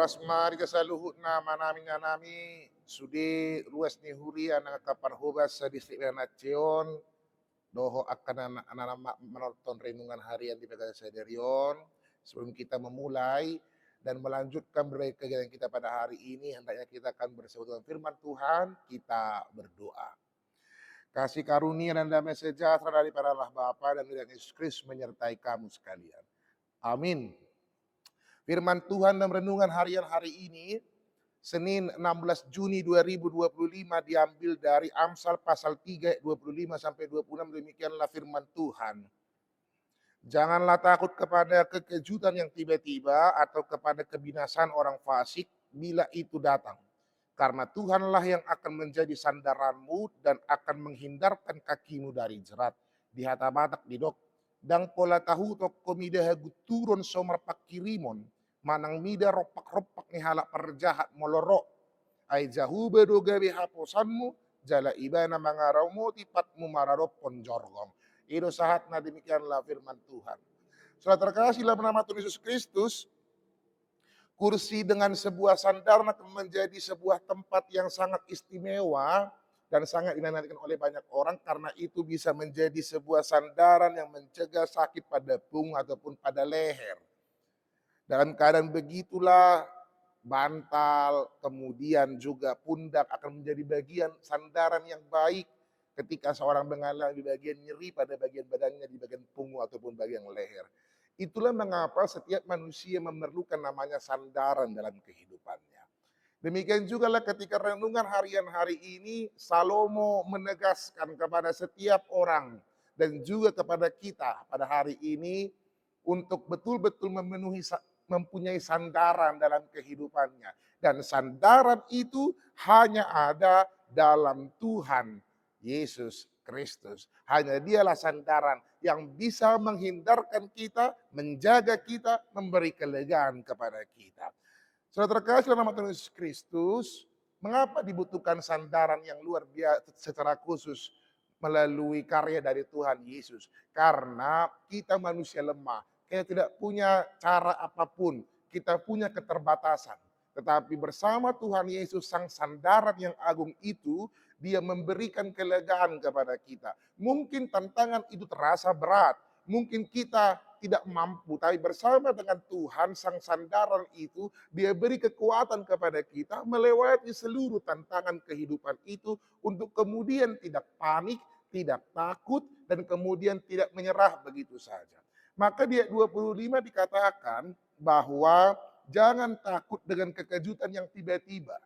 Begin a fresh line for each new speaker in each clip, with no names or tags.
Oras mari kasaluhutna manaming nami sudi ruas ni huria na kaparhubas sa distrik Nation doho akan anak menonton renungan harian di PKS Sadarion. Sebelum kita memulai dan melanjutkan berbagai kegiatan kita pada hari ini, hendaknya kita akan bersama dengan firman Tuhan, kita berdoa. Kasih karunia dan damai sejahtera daripada Allah Bapa dan dari Yesus Kristus menyertai kamu sekalian. Amin. Firman Tuhan dalam renungan harian hari ini, Senin 16 Juni 2025 diambil dari Amsal pasal 3 ayat 25 sampai 26. Demikianlah firman Tuhan. Janganlah takut kepada kekejutan yang tiba-tiba atau kepada kebinasan orang fasik bila itu datang. Karena Tuhanlah yang akan menjadi sandaranmu dan akan menghindarkan kakimu dari jerat. Di hata batak didok. Dan pola tahu tok komida hagu turun somar pakirimon. Manang mida ropak-ropak ni halak perjahat molorok. Ay jahu bedoga bihaposanmu. Jala ibana mangaraumu tipatmu mararopon jorgong. Itu sahatna demikianlah firman Tuhan. Saudara terkasih dalam nama Tuhan Yesus Kristus, kursi dengan sebuah sandaran akan menjadi sebuah tempat yang sangat istimewa dan sangat dinantikan oleh banyak orang karena itu bisa menjadi sebuah sandaran yang mencegah sakit pada punggung ataupun pada leher. Dalam keadaan begitulah bantal, kemudian juga pundak akan menjadi bagian sandaran yang baik ketika seorang mengalami bagian nyeri pada bagian badannya di bagian punggung ataupun bagian leher. Itulah mengapa setiap manusia memerlukan namanya sandaran dalam kehidupannya. Demikian juga lah ketika renungan harian hari ini, Salomo menegaskan kepada setiap orang dan juga kepada kita pada hari ini untuk betul-betul mempunyai sandaran dalam kehidupannya. Dan sandaran itu hanya ada dalam Tuhan Yesus Kristus. Hanya dialah sandaran yang bisa menghindarkan kita, menjaga kita, memberi kelegaan kepada kita. Saudara terkasih dalam nama Tuhan Yesus Kristus, mengapa dibutuhkan sandaran yang luar biasa secara khusus melalui karya dari Tuhan Yesus? Karena kita manusia lemah, kita tidak punya cara apapun, kita punya keterbatasan. Tetapi bersama Tuhan Yesus sang sandaran yang agung itu, dia memberikan kelegaan kepada kita. Mungkin tantangan itu terasa berat, mungkin kita tidak mampu, tapi bersama dengan Tuhan sang sandaran itu, dia beri kekuatan kepada kita melewati seluruh tantangan kehidupan itu untuk kemudian tidak panik, tidak takut, dan kemudian tidak menyerah begitu saja. Maka di ayat 25 dikatakan bahwa jangan takut dengan kekejutan yang tiba-tiba.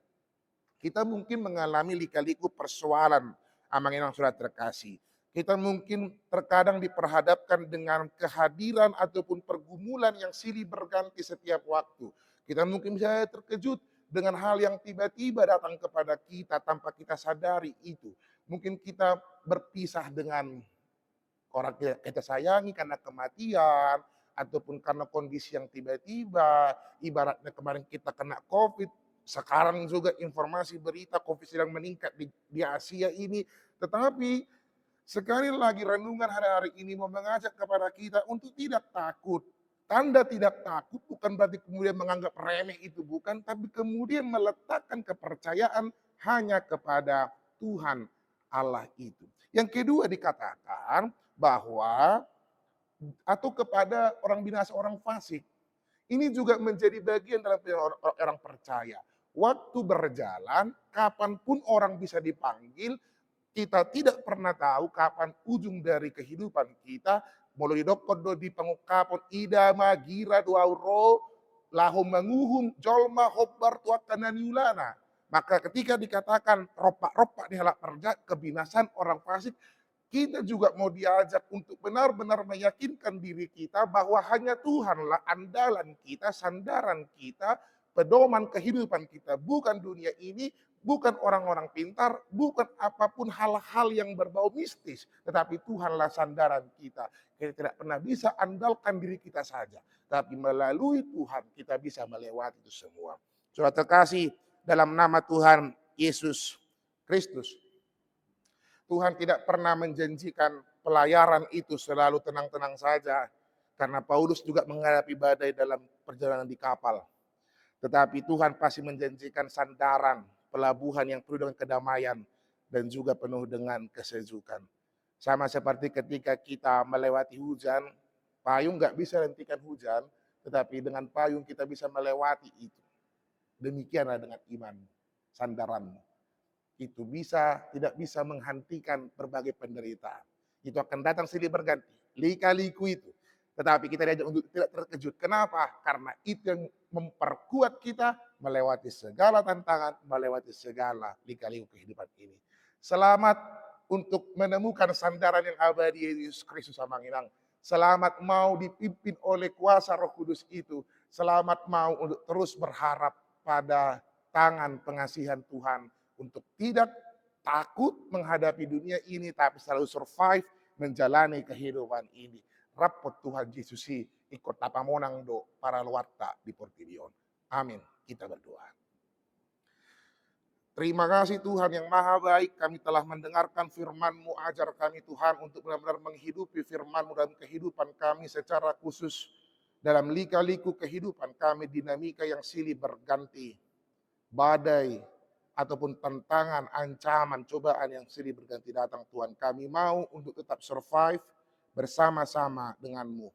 Kita mungkin mengalami lika-liku persoalan yang sudah terkasih. Kita mungkin terkadang diperhadapkan dengan kehadiran ataupun pergumulan yang silih berganti setiap waktu. Kita mungkin bisa terkejut dengan hal yang tiba-tiba datang kepada kita tanpa kita sadari itu. Mungkin kita berpisah dengan orang kita sayangi karena kematian, ataupun karena kondisi yang tiba-tiba, ibaratnya kemarin kita kena COVID, sekarang juga informasi berita COVID sedang meningkat di Asia ini. Tetapi sekali lagi renungan hari-hari ini mau mengajak kepada kita untuk tidak takut. Tanda tidak takut bukan berarti kemudian menganggap remeh itu, bukan. Tapi kemudian meletakkan kepercayaan hanya kepada Tuhan Allah itu. Yang kedua dikatakan bahwa atau kepada orang binasa, orang fasik. Ini juga menjadi bagian dalam orang percaya. Waktu berjalan, kapanpun orang bisa dipanggil, kita tidak pernah tahu kapan ujung dari kehidupan kita. Mulai dokodo di pengungkapon idama gira duauro lahum manguhum jolma hobbar tuakanan yulana. Maka ketika dikatakan ropak-ropak di halak perjat, kebinasan orang fasik, kita juga mau diajak untuk benar-benar meyakinkan diri kita bahwa hanya Tuhanlah andalan kita, sandaran kita, pedoman kehidupan kita. Bukan dunia ini, bukan orang-orang pintar, bukan apapun hal-hal yang berbau mistis. Tetapi Tuhanlah sandaran kita. Kita tidak pernah bisa andalkan diri kita saja. Tapi melalui Tuhan kita bisa melewati itu semua. Saudara terkasih dalam nama Tuhan Yesus Kristus. Tuhan tidak pernah menjanjikan pelayaran itu selalu tenang-tenang saja. Karena Paulus juga menghadapi badai dalam perjalanan di kapal. Tetapi Tuhan pasti menjanjikan sandaran, pelabuhan yang penuh dengan kedamaian, dan juga penuh dengan kesejukan. Sama seperti ketika kita melewati hujan, payung nggak bisa hentikan hujan, tetapi dengan payung kita bisa melewati itu. Demikianlah dengan iman, sandaranmu. Itu tidak bisa menghentikan berbagai penderitaan. Itu akan datang silih berganti, lika-liku itu. Tetapi kita diajak untuk tidak terkejut. Kenapa? Karena itu yang memperkuat kita melewati segala tantangan, melewati segala lika-liku kehidupan ini. Selamat untuk menemukan sandaran yang abadi Yesus Kristus Samanginang. Selamat mau dipimpin oleh kuasa Roh Kudus itu. Selamat mau untuk terus berharap pada tangan pengasihan Tuhan. Untuk tidak takut menghadapi dunia ini, tapi selalu survive menjalani kehidupan ini. Rapot Tuhan Yesus ikut tapamonang do para luarta di Portidion. Amin. Kita berdoa. Terima kasih Tuhan yang maha baik, kami telah mendengarkan firman-Mu, ajar kami Tuhan untuk benar-benar menghidupi firman-Mu dalam kehidupan kami secara khusus. Dalam lika-liku kehidupan kami, dinamika yang silih berganti, badai, ataupun tantangan, ancaman, cobaan yang silih berganti datang Tuhan. Kami mau untuk tetap survive bersama-sama dengan-Mu.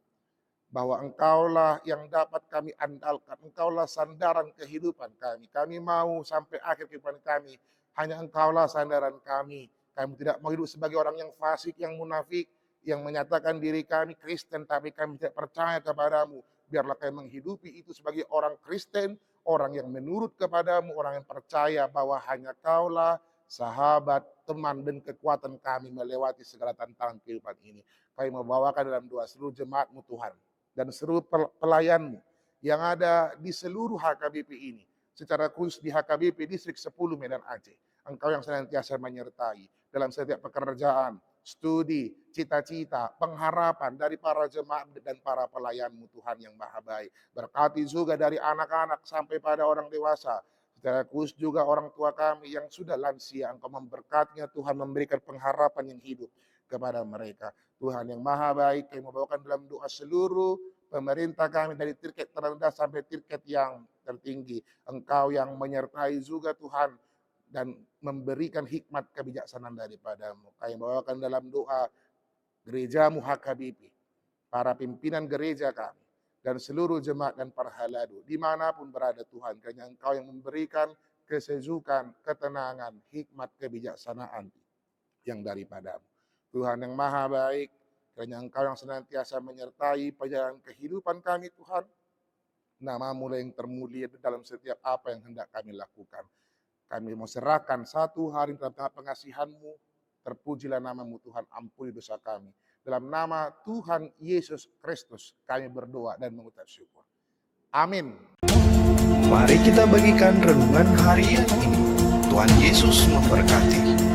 Bahwa Engkaulah yang dapat kami andalkan. Engkaulah sandaran kehidupan kami. Kami mau sampai akhir kehidupan kami. Hanya Engkaulah sandaran kami. Kami tidak mau hidup sebagai orang yang fasik, yang munafik, yang menyatakan diri kami Kristen, tapi kami tidak percaya kepadamu. Biarlah kami menghidupi itu sebagai orang Kristen, orang yang menurut kepadamu, orang yang percaya bahwa hanya Kaulah sahabat, teman, dan kekuatan kami melewati segala tantangan kehidupan ini. Kami membawakan dalam doa seluruh jemaat-Mu Tuhan, dan seluruh pelayan-Mu yang ada di seluruh HKBP ini. Secara khusus di HKBP Distrik 10 Medan Aceh. Engkau yang senantiasa menyertai dalam setiap pekerjaan, studi, cita-cita, pengharapan dari para jemaat dan para pelayan-Mu Tuhan yang maha baik. Berkati juga dari anak-anak sampai pada orang dewasa. Secara khusus juga orang tua kami yang sudah lansia. Engkau memberkatinya Tuhan, memberikan pengharapan yang hidup kepada mereka. Tuhan yang maha baik, kami membawakan dalam doa seluruh pemerintah kami dari tirket terendah sampai tirket yang tertinggi. Engkau yang menyertai juga Tuhan dan memberikan hikmat kebijaksanaan daripada-Mu. Kami bawakan dalam doa gereja-Mu HKBP, para pimpinan gereja kami, dan seluruh jemaat dan para haladu, dimanapun berada Tuhan, karena Engkau yang memberikan kesejukan, ketenangan, hikmat, kebijaksanaan yang daripada-Mu. Tuhan yang maha baik, karena Engkau yang senantiasa menyertai perjalanan kehidupan kami Tuhan. Nama-Mu yang termulia dalam setiap apa yang hendak kami lakukan. Kami mau serahkan satu hari dalam tangan pengasihan-Mu. Terpujilah nama-Mu Tuhan, ampuni dosa kami. Dalam nama Tuhan Yesus Kristus kami berdoa dan mengucap syukur. Amin.
Mari kita bagikan renungan harian ini. Tuhan Yesus memberkati.